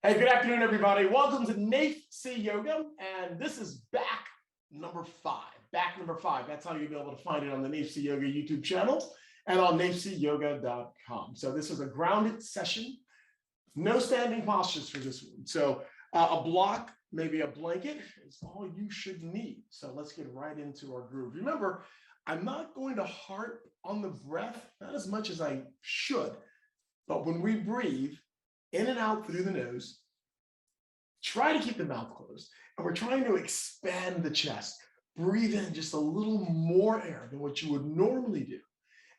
Hey, good afternoon, everybody. Welcome to Nafsi Yoga, and this is back number five. Back number five. That's how you'll be able to find it on the Nafsi Yoga YouTube channel and on nafsiyoga.com. So this is a grounded session. No standing postures for this one. So a block, maybe a blanket is all you should need. So let's get right into our groove. Remember, I'm not going to harp on the breath, not as much as I should, but when we breathe, in and out through the nose, try to keep the mouth closed. And we're trying to expand the chest. Breathe in just a little more air than what you would normally do.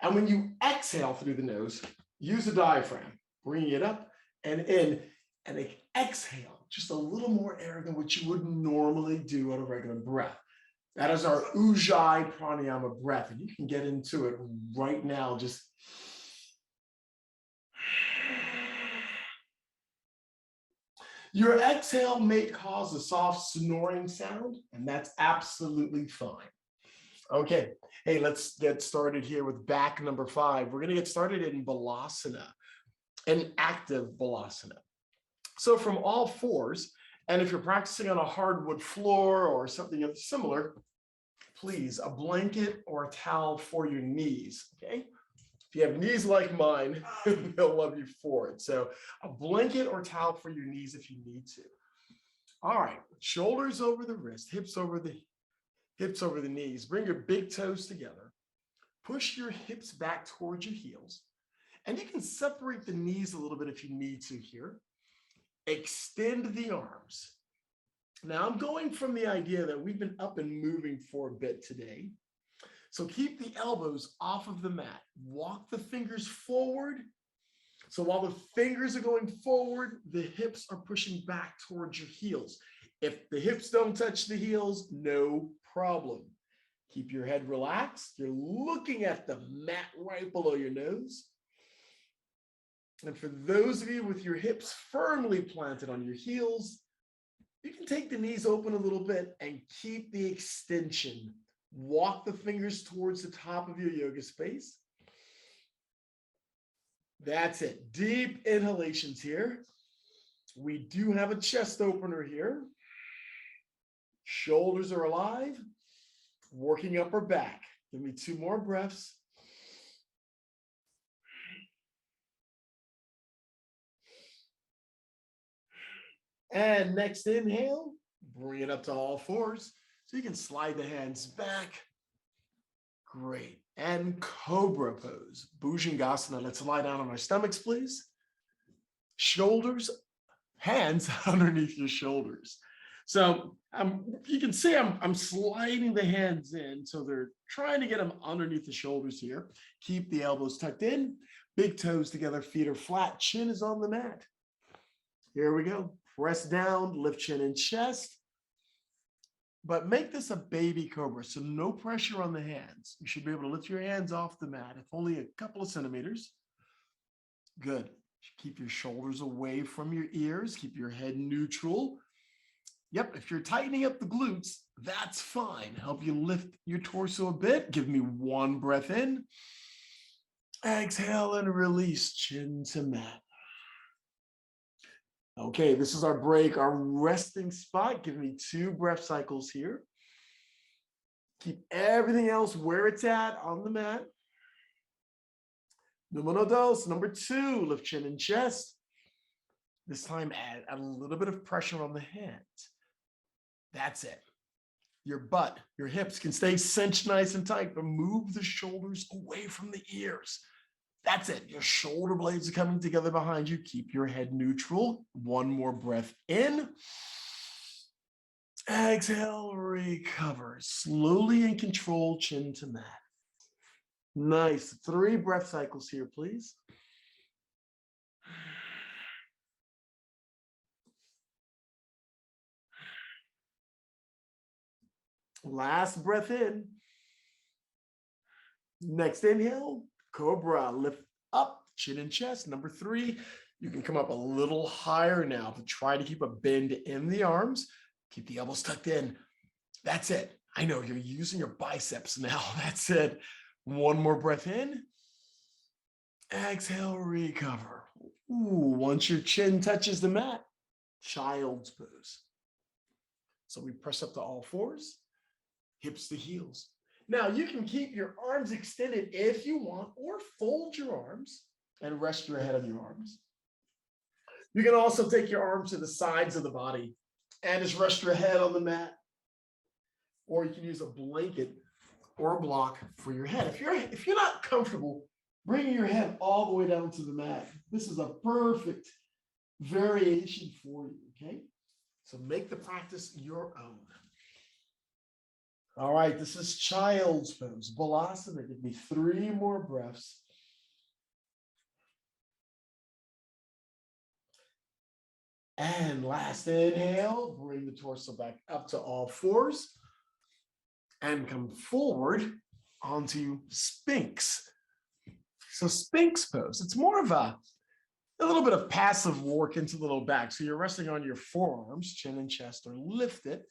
And when you exhale through the nose, use the diaphragm, bringing it up and in, and exhale just a little more air than what you would normally do on a regular breath. That is our Ujjayi pranayama breath. And you can get into it right now. Just your exhale may cause a soft snoring sound, and that's absolutely fine. Okay, hey, let's get started here with back number five. We're going to get started in Balasana, an active Balasana. So from all fours, and if you're practicing on a hardwood floor or something similar, please, a blanket or a towel for your knees, okay? If you have knees like mine, they'll love you for it. So a blanket or towel for your knees if you need to. All right, shoulders over the wrist, hips over the knees. Bring your big toes together. Push your hips back towards your heels. And you can separate the knees a little bit if you need to here. Extend the arms. Now I'm going from the idea that we've been up and moving for a bit today. So keep the elbows off of the mat. Walk the fingers forward. So while the fingers are going forward, the hips are pushing back towards your heels. If the hips don't touch the heels, no problem. Keep your head relaxed. You're looking at the mat right below your nose. And for those of you with your hips firmly planted on your heels, you can take the knees open a little bit and keep the extension. Walk the fingers towards the top of your yoga space. That's it. Deep inhalations here. We do have a chest opener here. Shoulders are alive. Working upper back. Give me two more breaths. And next inhale, bring it up to all fours. So you can slide the hands back. Great. And cobra pose, Bhujangasana. Let's lie down on our stomachs, please. Shoulders, hands underneath your shoulders. So you can see I'm sliding the hands in. So they're trying to get them underneath the shoulders here. Keep the elbows tucked in. Big toes together, feet are flat, chin is on the mat. Here we go. Press down, lift chin and chest. But make this a baby cobra, so no pressure on the hands. You should be able to lift your hands off the mat, if only a couple of centimeters. Good. Keep your shoulders away from your ears. Keep your head neutral. Yep, if you're tightening up the glutes, that's fine. Help you lift your torso a bit. Give me one breath in. Exhale and release, chin to mat. Okay, this is our break, our resting spot. Give me two breath cycles here. Keep everything else where it's at on the mat. Numero dos, number two, lift chin and chest. This time add a little bit of pressure on the hands. That's it. Your butt, your hips can stay cinched nice and tight, but move the shoulders away from the ears. That's it. Your shoulder blades are coming together behind you. Keep your head neutral. One more breath in. Exhale, recover. Slowly and control, chin to mat. Nice. 3 breath cycles here, please. Last breath in. Next inhale, cobra. Lift up, chin and chest. Number 3, you can come up a little higher now to try to keep a bend in the arms. Keep the elbows tucked in. That's it. I know you're using your biceps now. That's it. One more breath in. Exhale, recover. Ooh, once your chin touches the mat, child's pose. So we press up to all fours, hips to heels. Now you can keep your arms extended if you want, or fold your arms and rest your head on your arms. You can also take your arms to the sides of the body and just rest your head on the mat. Or you can use a blanket or a block for your head. If you're not comfortable, bring your head all the way down to the mat. This is a perfect variation for you, okay? So make the practice your own. All right, this is child's pose, Balasana. Give me 3 more breaths. And last inhale, bring the torso back up to all fours and come forward onto Sphinx. So Sphinx pose, it's more of a little bit of passive work into the low back. So you're resting on your forearms, chin and chest are lifted.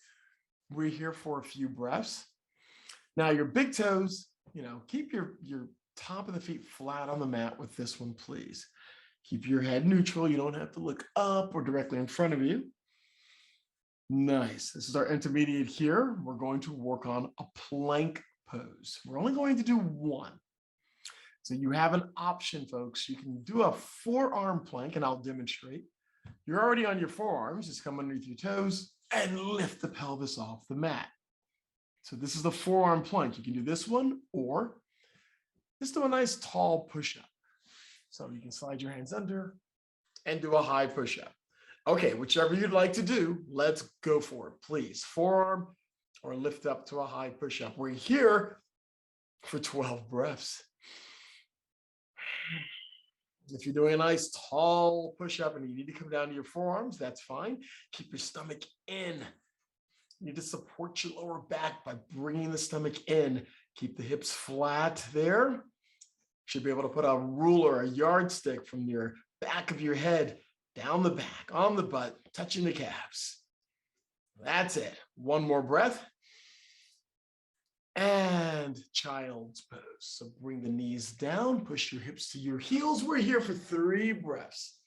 We're here for a few breaths. Now your big toes, keep your top of the feet flat on the mat with this one, please. Keep your head neutral. You don't have to look up or directly in front of you. Nice. This is our intermediate here. We're going to work on a plank pose. We're only going to do one. So you have an option, folks. You can do a forearm plank, and I'll demonstrate. You're already on your forearms. Just come underneath your toes and lift the pelvis off the mat. So this is the forearm plank. You can do this one, or just do a nice tall push-up. So you can slide your hands under and do a high push-up. Okay, whichever you'd like to do, let's go for it, please. Forearm or lift up to a high push-up. We're here for 12 breaths. If you're doing a nice tall push-up and you need to come down to your forearms, that's fine. Keep your stomach in. You need to support your lower back by bringing the stomach in. Keep the hips flat there. You should be able to put a ruler, a yardstick from your back of your head down the back, on the butt, touching the calves. That's it. One more breath. And child's pose. So bring the knees down, push your hips to your heels. We're here for 3 breaths.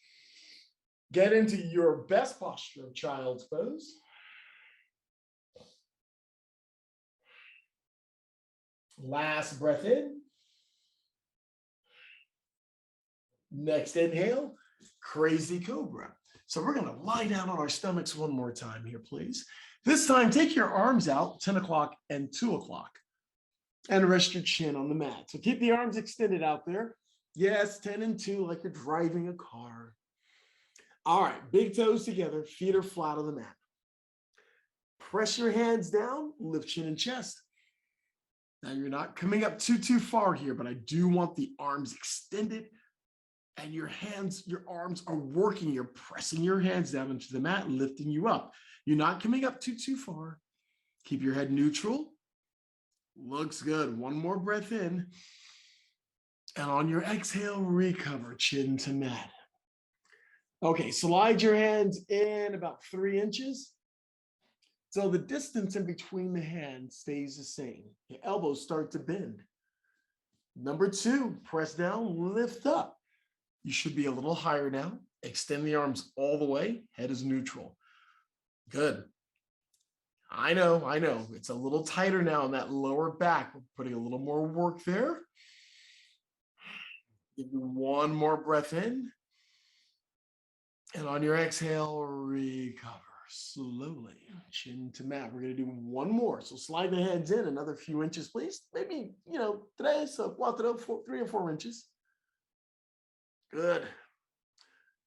Get into your best posture of child's pose. Last breath in. Next inhale, crazy cobra. So we're going to lie down on our stomachs one more time here, please. This time, take your arms out, 10 o'clock and 2 o'clock, and rest your chin on the mat. So keep the arms extended out there. Yes, 10 and 2, like you're driving a car. All right, big toes together, feet are flat on the mat. Press your hands down, lift chin and chest. Now you're not coming up too far here, but I do want the arms extended and your arms are working. You're pressing your hands down into the mat, lifting you up. You're not coming up too far. Keep your head neutral. Looks good. One more breath in. And on your exhale, recover, chin to mat. Okay, slide your hands in about 3 inches. So the distance in between the hands stays the same. Your elbows start to bend. Number 2, press down, lift up. You should be a little higher now. Extend the arms all the way. Head is neutral. Good. I know. It's a little tighter now in that lower back. We're putting a little more work there. Give you one more breath in. And on your exhale, recover slowly. Chin to mat. We're going to do one more. So slide the hands in another few inches, please. Maybe, 3 or 4 inches. Good.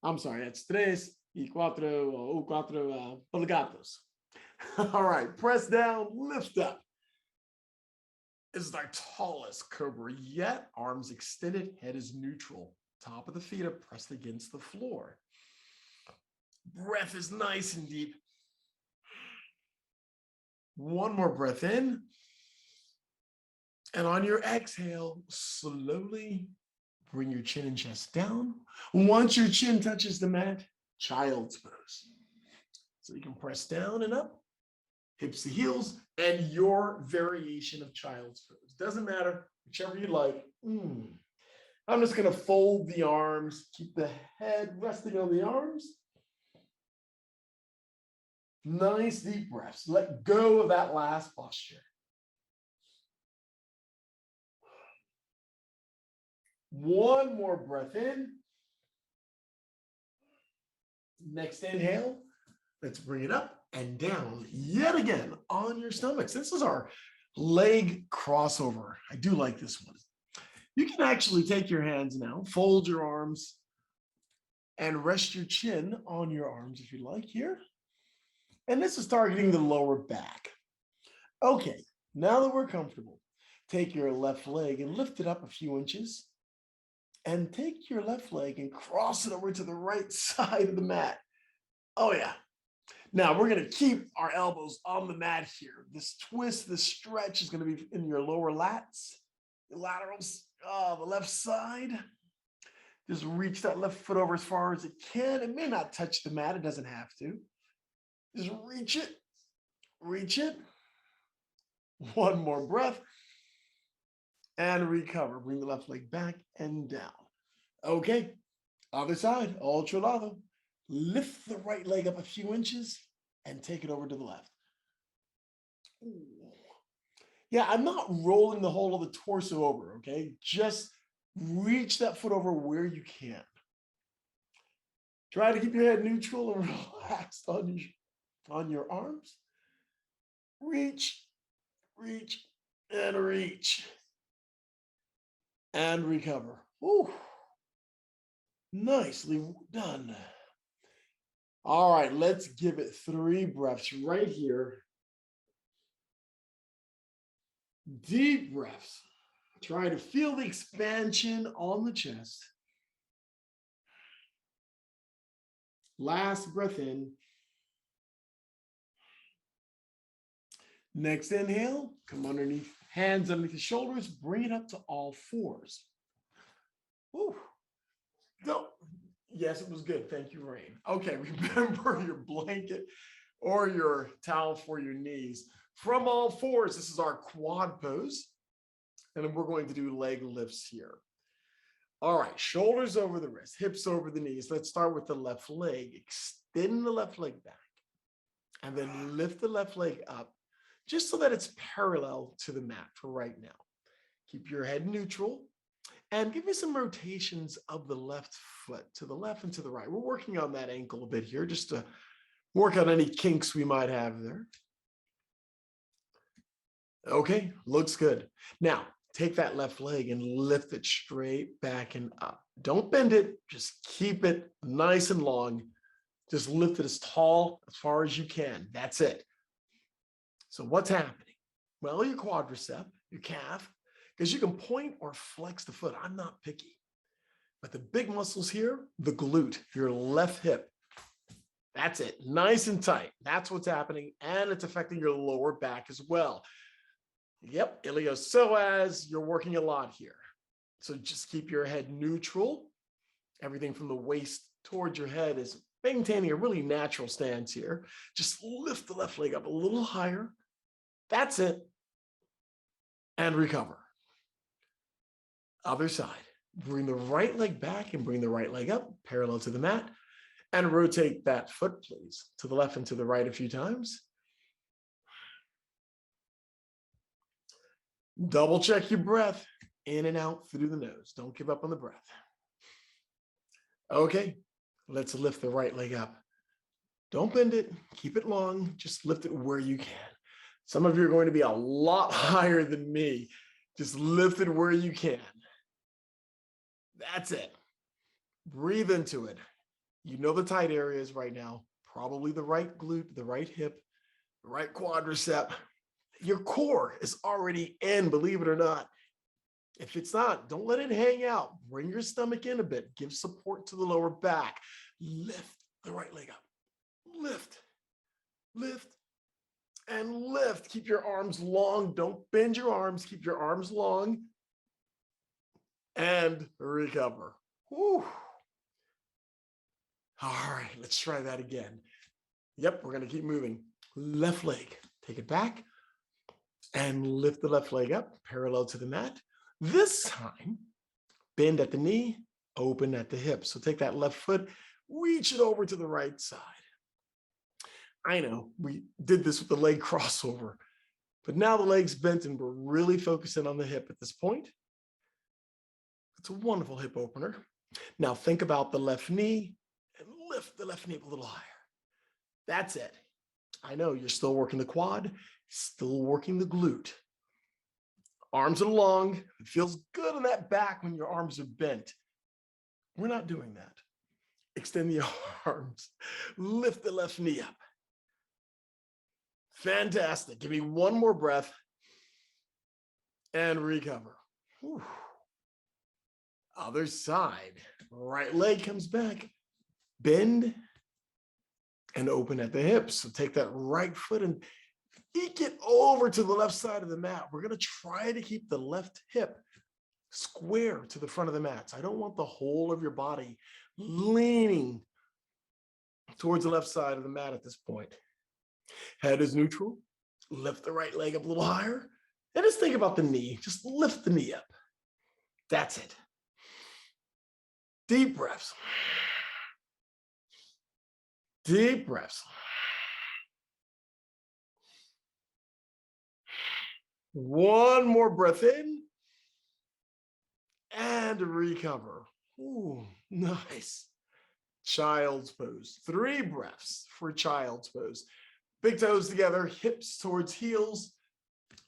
I'm sorry, that's 3 y 4 o 4 polegadas. All right, press down, lift up. This is our tallest cobra yet. Arms extended, head is neutral. Top of the feet are pressed against the floor. Breath is nice and deep. One more breath in. And on your exhale, slowly bring your chin and chest down. Once your chin touches the mat, child's pose. So you can press down and up, hips to heels, and your variation of child's pose. Doesn't matter, whichever you like. I'm just going to fold the arms, keep the head resting on the arms, Nice deep breaths. Let go of that last posture. One more breath in. Next inhale. Let's bring it up and down yet again on your stomachs. This is our leg crossover. I do like this one. You can actually take your hands now, fold your arms, and rest your chin on your arms if you like here. And this is targeting the lower back. Okay, now that we're comfortable, take your left leg and lift it up a few inches. And take your left leg and cross it over to the right side of the mat. Oh yeah. Now we're going to keep our elbows on the mat here. This twist, this stretch is going to be in your lower lats, your laterals, the left side. Just reach that left foot over as far as it can. It may not touch the mat. It doesn't have to. Just reach it. Reach it. One more breath. And recover. Bring the left leg back and down. Okay. Other side. Otro lado. Lift the right leg up a few inches and take it over to the left. Ooh. Yeah, I'm not rolling the whole of the torso over, okay? Just reach that foot over where you can. Try to keep your head neutral and relaxed on your arms. Reach, reach, and reach. And recover. Ooh. Nicely done. All right, let's give it 3 breaths right here. Deep breaths. Try to feel the expansion on the chest. Last breath in. Next inhale, come underneath, hands underneath the shoulders, bring it up to all 4s. Ooh. No. Yes, it was good. Thank you, Rain. Okay, remember your blanket or your towel for your knees. From all 4s, this is our quad pose. And then we're going to do leg lifts here. All right, shoulders over the wrist, hips over the knees. Let's start with the left leg. Extend the left leg back. And then lift the left leg up just so that it's parallel to the mat for right now. Keep your head neutral. And give me some rotations of the left foot to the left and to the right. We're working on that ankle a bit here just to work on any kinks we might have there. Okay, looks good. Now, take that left leg and lift it straight back and up. Don't bend it, just keep it nice and long. Just lift it as tall as far as you can. That's it. So what's happening? Well, your quadricep, your calf, because you can point or flex the foot. I'm not picky. But the big muscles here, the glute, your left hip. That's it. Nice and tight. That's what's happening. And it's affecting your lower back as well. Yep, iliopsoas, you're working a lot here. So just keep your head neutral. Everything from the waist towards your head is maintaining a really natural stance here. Just lift the left leg up a little higher. That's it. And recover. Other side. Bring the right leg back and bring the right leg up, parallel to the mat. And rotate that foot, please, to the left and to the right a few times. Double check your breath in and out through the nose. Don't give up on the breath. Okay, let's lift the right leg up. Don't bend it. Keep it long. Just lift it where you can. Some of you are going to be a lot higher than me. Just lift it where you can. That's it. Breathe into it. You know the tight areas right now. Probably the right glute, the right hip, the right quadricep. Your core is already in, believe it or not. If it's not, don't let it hang out. Bring your stomach in a bit. Give support to the lower back. Lift the right leg up. Lift, lift, and lift. Keep your arms long. Don't bend your arms. Keep your arms long. And recover. Whew. All right, let's try that again. Yep, we're going to keep moving. Left leg. Take it back. And lift the left leg up, parallel to the mat. This time, bend at the knee, open at the hip. So take that left foot, reach it over to the right side. I know we did this with the leg crossover, but now the leg's bent and we're really focusing on the hip at this point. It's a wonderful hip opener. Now think about the left knee and lift the left knee up a little higher. That's it. I know you're still working the quad, still working the glute. Arms are long. It feels good on that back when your arms are bent. We're not doing that. Extend the arms. Lift the left knee up. Fantastic. Give me one more breath and recover. Whew. Other side. Right leg comes back. Bend and open at the hips. So take that right foot and eke it over to the left side of the mat. We're going to try to keep the left hip square to the front of the mat. So I don't want the whole of your body leaning towards the left side of the mat at this point. Head is neutral. Lift the right leg up a little higher. And just think about the knee. Just lift the knee up. That's it. Deep breaths. Deep breaths. One more breath in and recover. Ooh, nice. Child's pose. 3 breaths for child's pose. Big toes together, hips towards heels,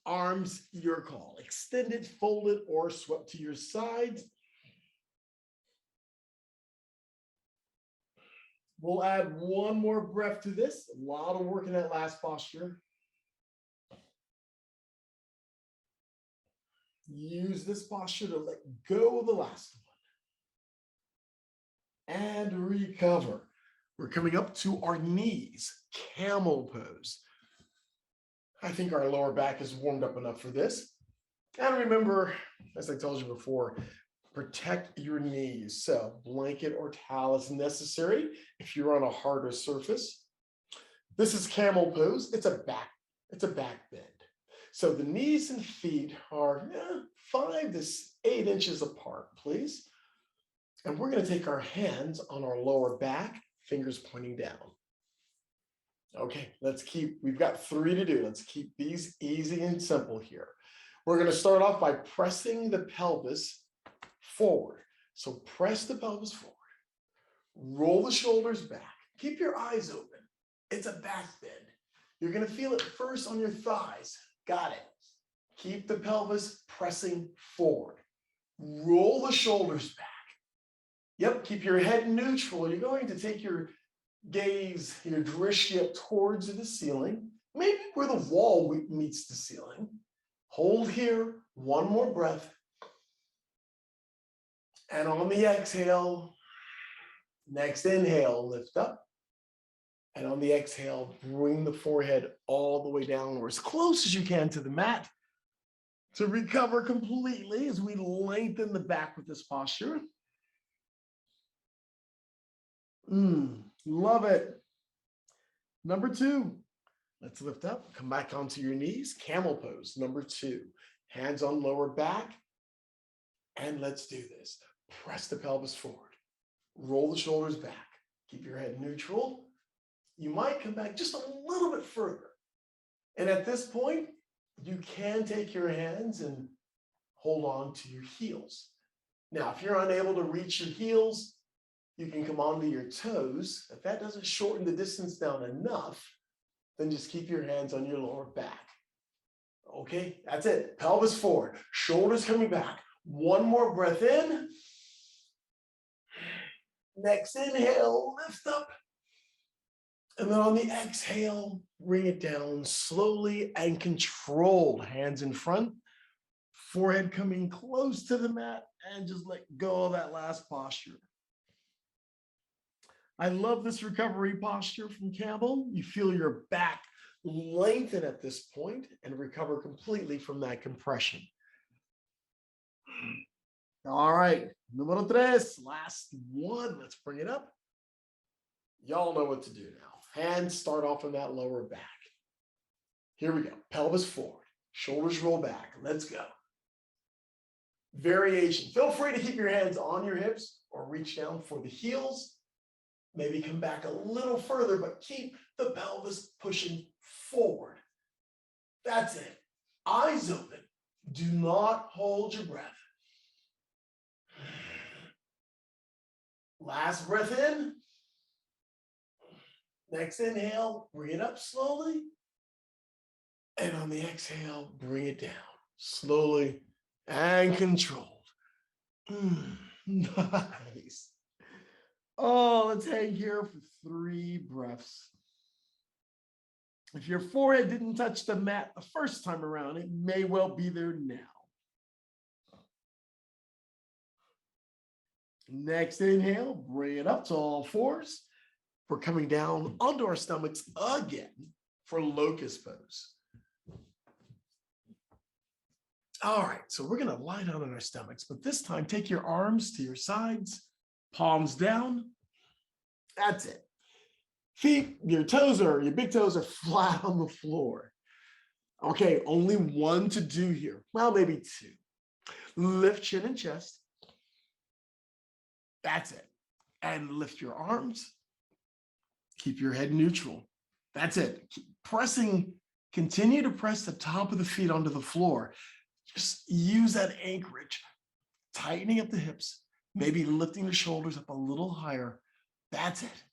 arms, your call. Extended, folded, or swept to your sides. We'll add one more breath to this. A lot of work in that last posture. Use this posture to let go of the last one. And recover. We're coming up to our knees, camel pose. I think our lower back is warmed up enough for this. And remember, as I told you before, protect your knees. So blanket or towel is necessary if you're on a harder surface. This is camel pose. It's a back bend. So the knees and feet are 5 to 8 inches apart, please. And we're going to take our hands on our lower back, fingers pointing down. Okay, we've got 3 to do. Let's keep these easy and simple here. We're going to start off by pressing the pelvis forward. So press the pelvis forward. Roll the shoulders back. Keep your eyes open. It's a back bend. You're going to feel it first on your thighs. Got it. Keep the pelvis pressing forward. Roll the shoulders back. Yep, keep your head neutral. You're going to take your gaze, your drishti up towards the ceiling, maybe where the wall meets the ceiling. Hold here, one more breath. And on the exhale, next inhale, lift up. And on the exhale, bring the forehead all the way down or as close as you can to the mat to recover completely as we lengthen the back with this posture. Love it. Number 2, let's lift up, come back onto your knees, camel pose. Number 2, hands on lower back. And let's do this. Press the pelvis forward. Roll the shoulders back. Keep your head neutral. You might come back just a little bit further. And at this point, you can take your hands and hold on to your heels. Now, if you're unable to reach your heels, you can come onto your toes. If that doesn't shorten the distance down enough, then just keep your hands on your lower back. Okay, that's it. Pelvis forward, shoulders coming back. One more breath in. Next inhale, lift up. And then on the exhale, bring it down slowly and controlled. Hands in front, forehead coming close to the mat, and just let go of that last posture. I love this recovery posture from camel. You feel your back lengthen at this point and recover completely from that compression. All right, número 3, last one. Let's bring it up. Y'all know what to do now. Hands start off in that lower back. Here we go. Pelvis forward, shoulders roll back. Let's go. Variation. Feel free to keep your hands on your hips or reach down for the heels. Maybe come back a little further, but keep the pelvis pushing forward. That's it. Eyes open. Do not hold your breath. Last breath in. Next inhale, bring it up slowly. And on the exhale, bring it down slowly and controlled. Nice. Oh, let's hang here for 3 breaths. If your forehead didn't touch the mat the first time around, it may well be there now. Next inhale, bring it up to all fours. We're coming down onto our stomachs again for locust pose. All right, so we're going to lie down on our stomachs, but this time take your arms to your sides, palms down. That's it. Feet, your big toes are flat on the floor. Okay, only 1 to do here. Well, maybe 2. Lift chin and chest. That's it. And lift your arms. Keep your head neutral. That's it. Keep pressing, continue to press the top of the feet onto the floor. Just use that anchorage, tightening up the hips, maybe lifting the shoulders up a little higher. That's it.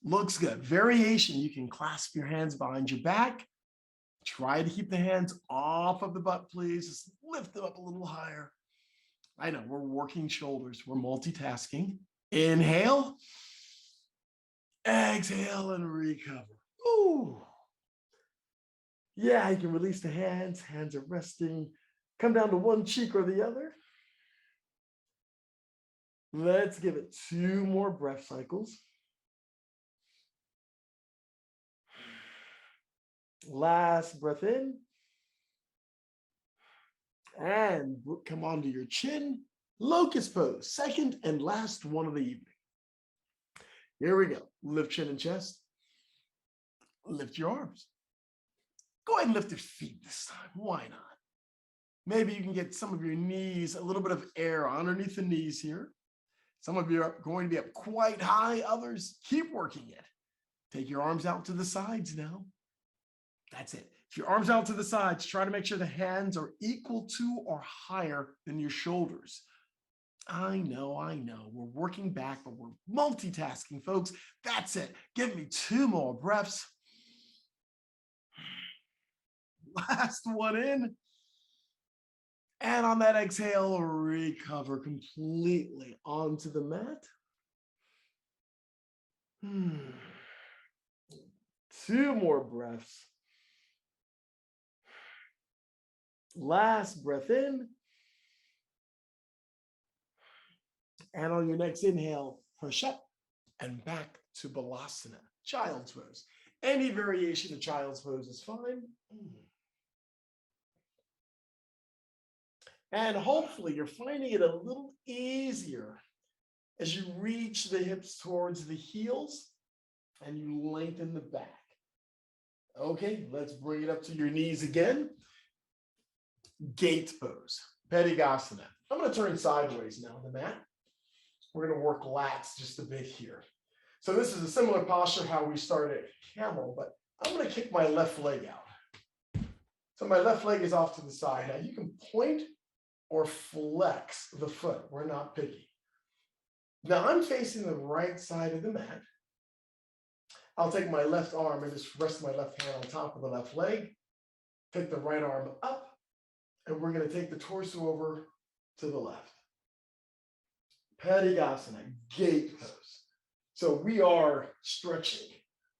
Looks good. Variation, you can clasp your hands behind your back. Try to keep the hands off of the butt, please. Just lift them up a little higher. I know, we're working shoulders. We're multitasking. Inhale. Exhale and recover. Ooh. Yeah, you can release the hands. Hands are resting. Come down to one cheek or the other. Let's give it 2 more breath cycles. Last breath in. And come onto your chin. Locust pose, second and last one of the evening. Here we go. Lift chin and chest. Lift your arms. Go ahead and lift your feet this time. Why not? Maybe you can get some of your knees, a little bit of air underneath the knees here. Some of you are going to be up quite high. Others, keep working it. Take your arms out to the sides now. That's it. If your arms out to the sides, try to make sure the hands are equal to or higher than your shoulders. I know. We're working back, but we're multitasking, folks. That's it. Give me 2 more breaths. Last one in. And on that exhale, recover completely onto the mat. 2 more breaths. Last breath in. And on your next inhale, push up and back to Balasana, child's pose. Any variation of child's pose is fine. And hopefully you're finding it a little easier as you reach the hips towards the heels and you lengthen the back. Okay, let's bring it up to your knees again. Gate pose, Pedigasana. I'm going to turn sideways now on the mat. We're going to work lats just a bit here. So this is a similar posture how we started at camel, but I'm going to kick my left leg out. So my left leg is off to the side. Now you can point or flex the foot. We're not picky. Now I'm facing the right side of the mat. I'll take my left arm and just rest my left hand on top of the left leg. Take the right arm up, and we're going to take the torso over to the left. Pedigasana, gate pose. So we are stretching,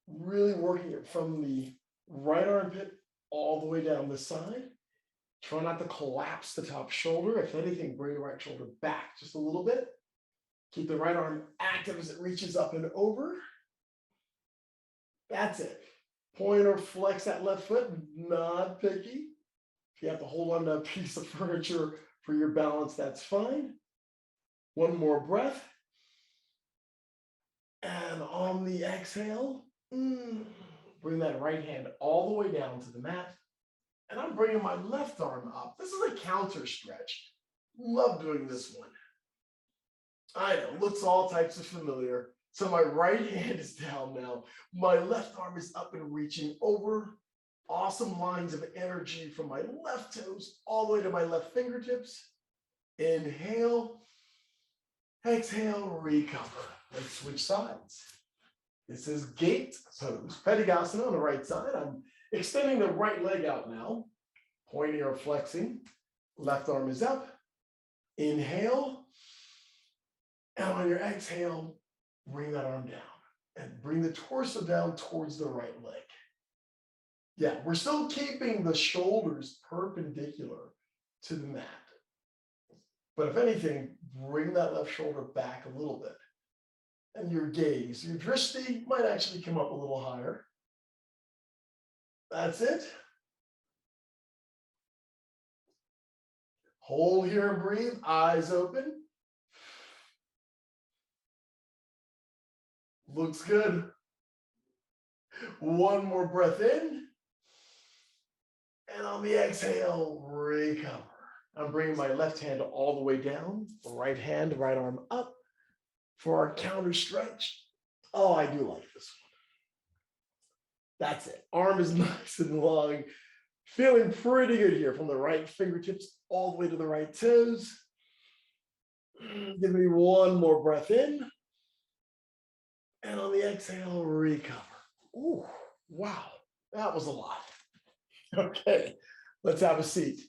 really working it from the right armpit all the way down the side. Try not to collapse the top shoulder. If anything, bring the right shoulder back just a little bit. Keep the right arm active as it reaches up and over. That's it. Point or flex that left foot, not picky. If you have to hold on to a piece of furniture for your balance, that's fine. One more breath. And on the exhale, bring that right hand all the way down to the mat. And I'm bringing my left arm up. This is a counter stretch. Love doing this one. I know, looks all types of familiar. So my right hand is down now. My left arm is up and reaching over. Awesome lines of energy from my left toes all the way to my left fingertips. Inhale, exhale, recover. Let's switch sides. This is gate pose, Pedigasana on the right side. I'm extending the right leg out now, pointing or flexing. Left arm is up. Inhale. And on your exhale, bring that arm down and bring the torso down towards the right leg. Yeah, we're still keeping the shoulders perpendicular to the mat. But if anything, bring that left shoulder back a little bit. And your gaze, your drishti might actually come up a little higher. That's it. Hold here and breathe, eyes open. Looks good. One more breath in. And on the exhale, recover. I'm bringing my left hand all the way down, right hand, right arm up for our counter stretch. Oh, I do like this one. That's it. Arm is nice and long. Feeling pretty good here from the right fingertips all the way to the right toes. Give me one more breath in. And on the exhale, recover. Ooh, wow, that was a lot. Okay, let's have a seat.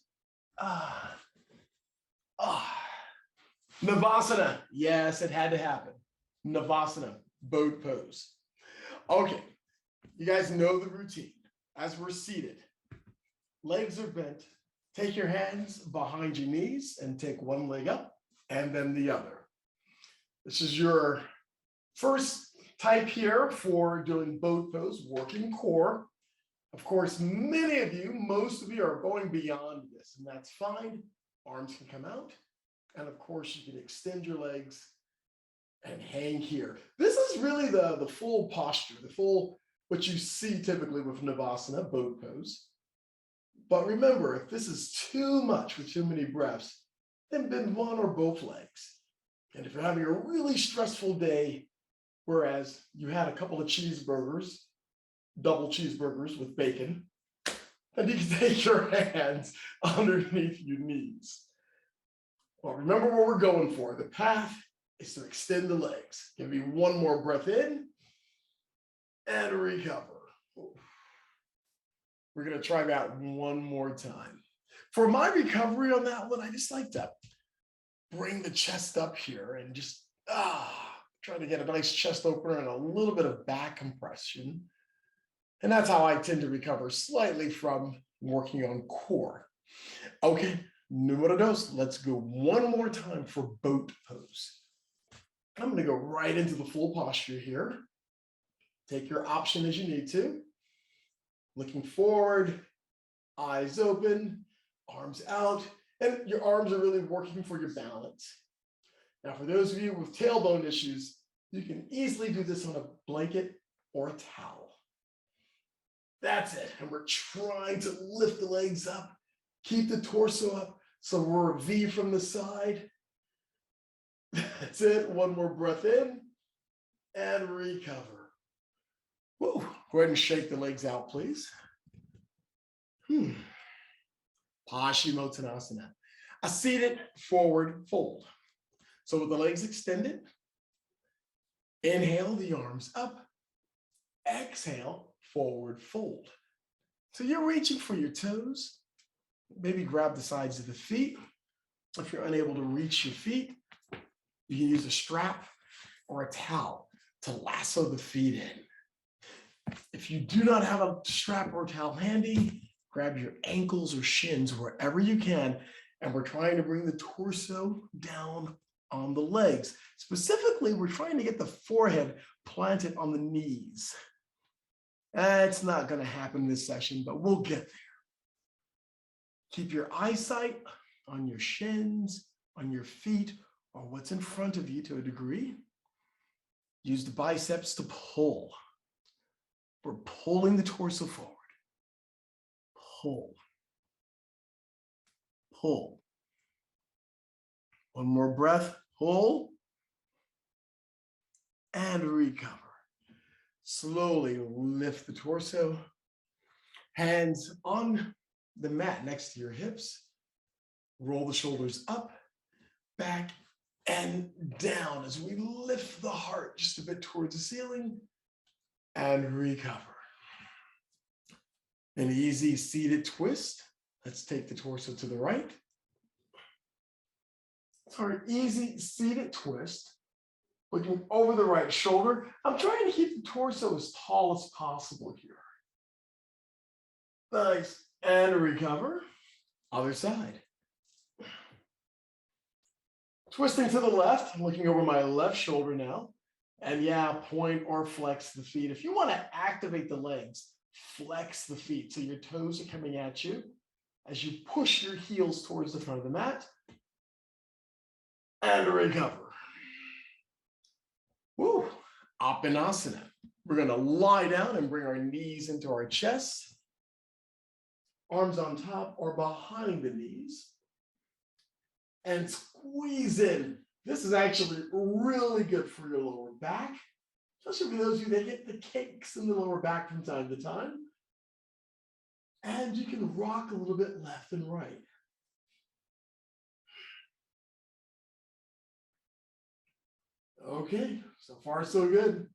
Navasana. Yes, it had to happen. Navasana, boat pose. Okay, you guys know the routine. As we're seated, legs are bent. Take your hands behind your knees and take one leg up and then the other. This is your first type here for doing boat pose, working core. Of course, many of you, most of you are going beyond this, and that's fine. Arms can come out. And of course, you can extend your legs and hang here. This is really the full posture, the full, what you see typically with Navasana, boat pose. But remember, if this is too much with too many breaths, then bend one or both legs. And if you're having a really stressful day, whereas you had a couple of cheeseburgers, double cheeseburgers with bacon, then you can take your hands underneath your knees. Well, remember what we're going for. The path is to extend the legs. Give me one more breath in and recover. We're going to try that one more time. For my recovery on that one, I just like to bring the chest up here and just try to get a nice chest opener and a little bit of back compression. And that's how I tend to recover slightly from working on core. Okay, numero dos. Let's go one more time for boat pose. I'm going to go right into the full posture here. Take your option as you need to. Looking forward, eyes open, arms out, and your arms are really working for your balance. Now, for those of you with tailbone issues, you can easily do this on a blanket or a towel. That's it. And we're trying to lift the legs up, keep the torso up, so we're a V from the side. That's it. One more breath in and recover. Whoa. Go ahead and shake the legs out, please. Paschimottanasana. A seated forward fold. So with the legs extended, inhale the arms up, exhale, forward fold. So you're reaching for your toes. Maybe grab the sides of the feet. If you're unable to reach your feet, you can use a strap or a towel to lasso the feet in. If you do not have a strap or a towel handy, grab your ankles or shins wherever you can. And we're trying to bring the torso down on the legs. Specifically, we're trying to get the forehead planted on the knees. It's not going to happen this session, but we'll get there. Keep your eyesight on your shins, on your feet, or what's in front of you to a degree. Use the biceps to pull. We're pulling the torso forward. Pull. Pull. One more breath. Pull. and recover. Slowly lift the torso, hands on the mat next to your hips. Roll the shoulders up, back, and down as we lift the heart just a bit towards the ceiling and recover. An easy seated twist. Let's take the torso to the right. So our easy seated twist, looking over the right shoulder. I'm trying to keep the torso as tall as possible here. Nice, and recover. Other side. Twisting to the left, looking over my left shoulder now. And yeah, point or flex the feet. If you want to activate the legs, flex the feet so your toes are coming at you as you push your heels towards the front of the mat. And recover. Woo, Apanasana. We're going to lie down and bring our knees into our chest. Arms on top or behind the knees. And squeeze in. This is actually really good for your lower back, especially for those of you that get the cakes in the lower back from time to time. And you can rock a little bit left and right. Okay, so far so good.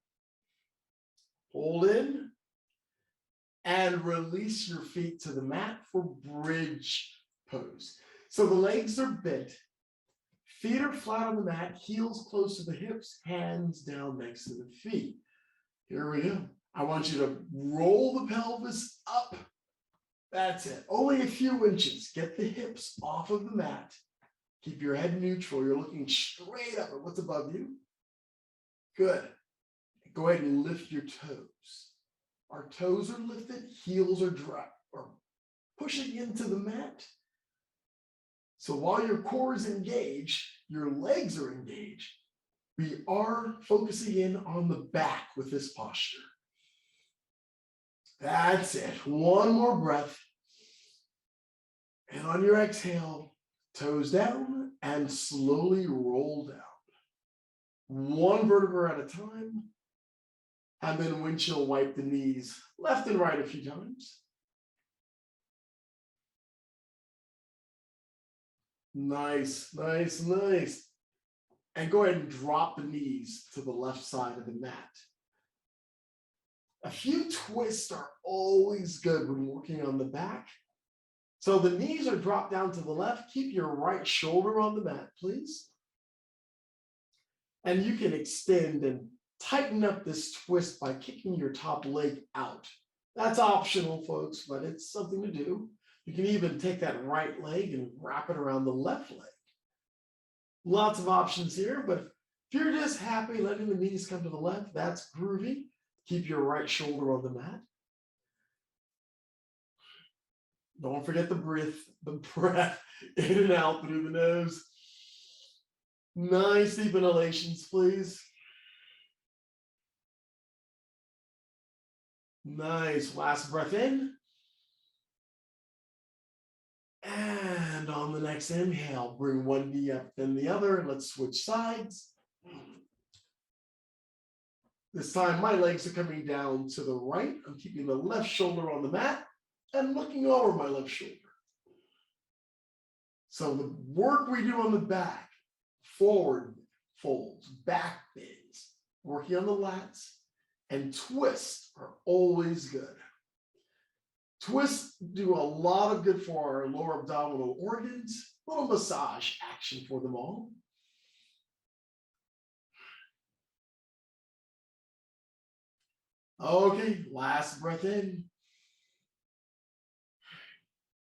Hold in and release your feet to the mat for bridge pose. So the legs are bent, feet are flat on the mat, heels close to the hips, hands down next to the feet. Here we go. I want you to roll the pelvis up. That's it. Only a few inches. Get the hips off of the mat. Keep your head neutral. You're looking straight up at what's above you. Good. Go ahead and lift your toes. Our toes are lifted, heels are dry or pushing into the mat. So while your core is engaged, your legs are engaged. We are focusing in on the back with this posture. That's it. One more breath. And on your exhale, toes down and slowly roll down. One vertebra at a time. And then windshield wipe the knees left and right a few times. Nice, nice, nice. And go ahead and drop the knees to the left side of the mat. A few twists are always good when working on the back. So the knees are dropped down to the left. Keep your right shoulder on the mat, please. And you can extend and tighten up this twist by kicking your top leg out. That's optional, folks, but it's something to do. You can even take that right leg and wrap it around the left leg. Lots of options here, but if you're just happy letting the knees come to the left, that's groovy. Keep your right shoulder on the mat. Don't forget the breath in and out through the nose. Nice deep inhalations, please. Nice. Last breath in. And on the next inhale, bring one knee up, then the other. Let's switch sides. This time, my legs are coming down to the right. I'm keeping the left shoulder on the mat and looking over my left shoulder. So the work we do on the back, forward folds, back bends, working on the lats, and twists are always good. Twists do a lot of good for our lower abdominal organs, a little massage action for them all. Okay, last breath in.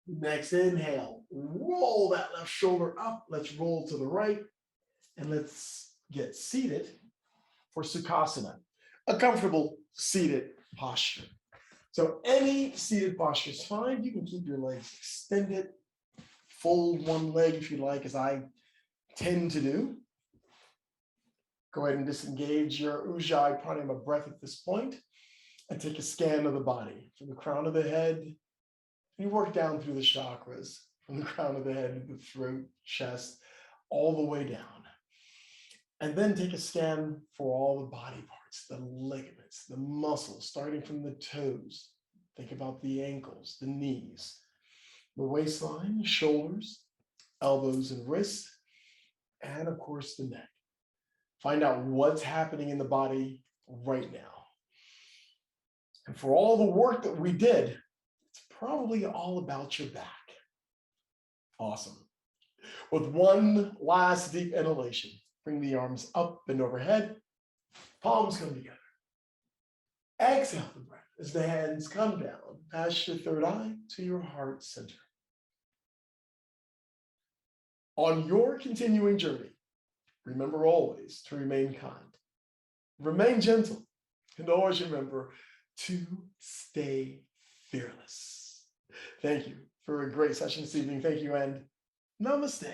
Next inhale, roll that left shoulder up. Let's roll to the right and let's get seated for Sukhasana, a comfortable seated posture. So any seated posture is fine. You can keep your legs extended, fold one leg if you like, as I tend to do. Go ahead and disengage your Ujjayi Pranayama breath at this point and take a scan of the body from the crown of the head. You work down through the chakras, from the crown of the head to the throat, chest, all the way down. And then take a scan for all the body parts, the ligaments, the muscles, starting from the toes. Think about the ankles, the knees, the waistline, shoulders, elbows and wrists, and of course the neck. Find out what's happening in the body right now. And for all the work that we did, it's probably all about your back. Awesome. With one last deep inhalation, bring the arms up and overhead, palms come together. Exhale the breath as the hands come down past your third eye to your heart center. On your continuing journey, remember always to remain kind, remain gentle, and always remember to stay fearless. Thank you for a great session this evening. Thank you and namaste.